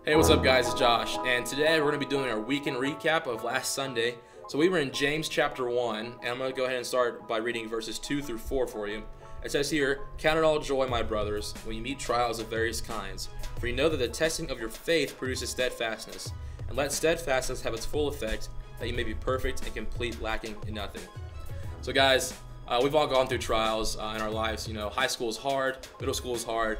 Hey, what's up guys, it's Josh, and today we're going to be doing our weekend recap of last Sunday. So we were in James chapter 1, and I'm going to go ahead and start by reading verses 2 through 4 for you. It says here, "Count it all joy, my brothers, when you meet trials of various kinds, for you know that the testing of your faith produces steadfastness. And let steadfastness have its full effect, that you may be perfect and complete, lacking in nothing." So guys, we've all gone through trials in our lives. You know, high school is hard, middle school is hard.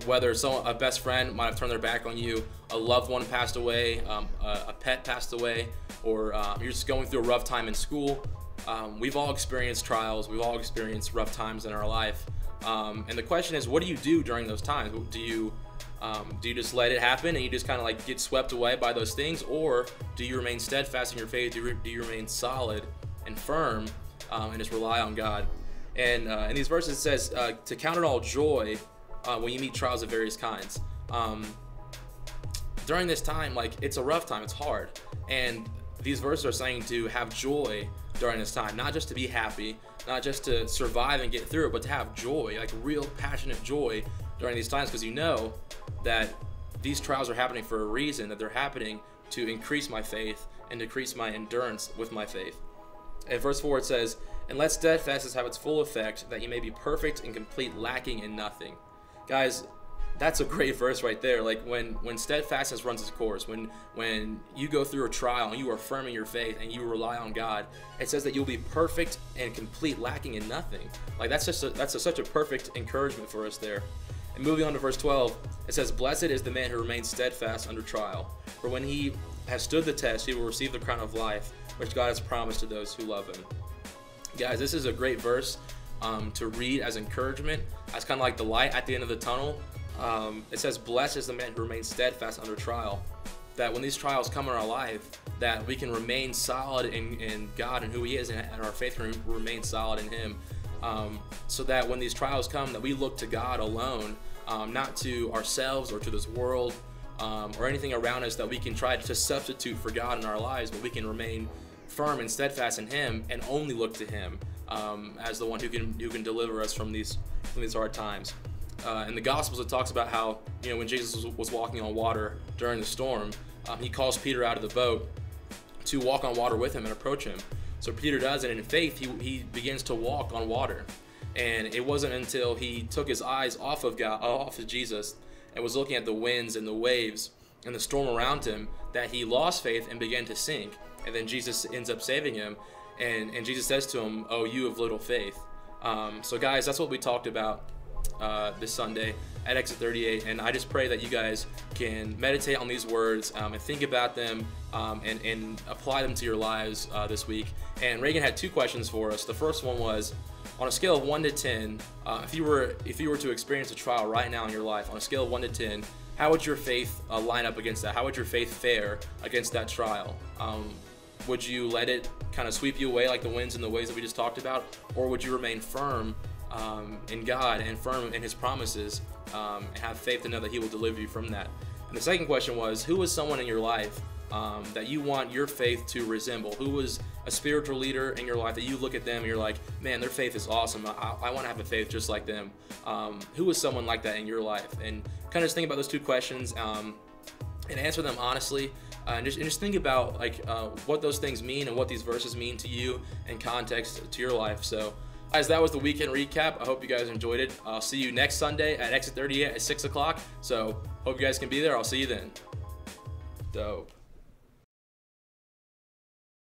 Whether a best friend might have turned their back on you, a loved one passed away, a pet passed away, or you're just going through a rough time in school. We've all experienced trials. We've all experienced rough times in our life. And the question is, what do you do during those times? Do you just let it happen and you just kind of like get swept away by those things, or do you remain steadfast in your faith? Do you remain solid and firm and just rely on God? And in these verses it says to count it all joy when you meet trials of various kinds. During this time, like, it's a rough time, it's hard, and these verses are saying to have joy during this time, not just to be happy, not just to survive and get through it, but to have joy, like real passionate joy during these times, because you know that these trials are happening for a reason, that they're happening to increase my faith and decrease my endurance with my faith. In verse 4 it says, "And let steadfastness have its full effect, that you may be perfect and complete, lacking in nothing." Guys, that's a great verse right there. Like when steadfastness runs its course, when you go through a trial and you are firm in your faith and you rely on God, it says that you'll be perfect and complete, lacking in nothing. Like that's such a perfect encouragement for us there. And moving on to verse 12, it says, "Blessed is the man who remains steadfast under trial, for when he has stood the test, he will receive the crown of life, which God has promised to those who love him." Guys, this is a great verse to read as encouragement, as kind of like the light at the end of the tunnel. It says, "Blessed is the man who remains steadfast under trial." That when these trials come in our life, that we can remain solid in God and who He is, and our faith can remain solid in Him. So that when these trials come, that we look to God alone, not to ourselves or to this world or anything around us that we can try to substitute for God in our lives, but we can remain firm and steadfast in Him and only look to Him as the one who can deliver us from these hard times. In the Gospels, it talks about how, you know, when Jesus was walking on water during the storm, He calls Peter out of the boat to walk on water with Him and approach Him. So Peter does, and in faith, he begins to walk on water. And it wasn't until he took his eyes off of God, off of Jesus, and was looking at the winds and the waves and the storm around him, that he lost faith and began to sink. And then Jesus ends up saving him, and Jesus says to him, "Oh, you of little faith." So guys, that's what we talked about this Sunday at Exit 38, and I just pray that you guys can meditate on these words and think about them and apply them to your lives this week. And Reagan had two questions for us. The first one was, on a scale of 1 to 10, if you were to experience a trial right now in your life, on a scale of 1 to 10, how would your faith line up against that? How would your faith fare against that trial? Would you let it kind of sweep you away like the winds and the waves that we just talked about, or would you remain firm in God and firm in His promises and have faith to know that He will deliver you from that? And the second question was, who is someone in your life that you want your faith to resemble? Who was a spiritual leader in your life that you look at them and you're like, man, their faith is awesome, I want to have a faith just like them? Who is someone like that in your life? And kind of just think about those two questions and answer them honestly, and just think about like what those things mean and what these verses mean to you in context to your life. So guys, that was the weekend recap. I hope you guys enjoyed it. I'll see you next Sunday at Exit 38 at 6 o'clock. So hope you guys can be there. I'll see you then. Dope.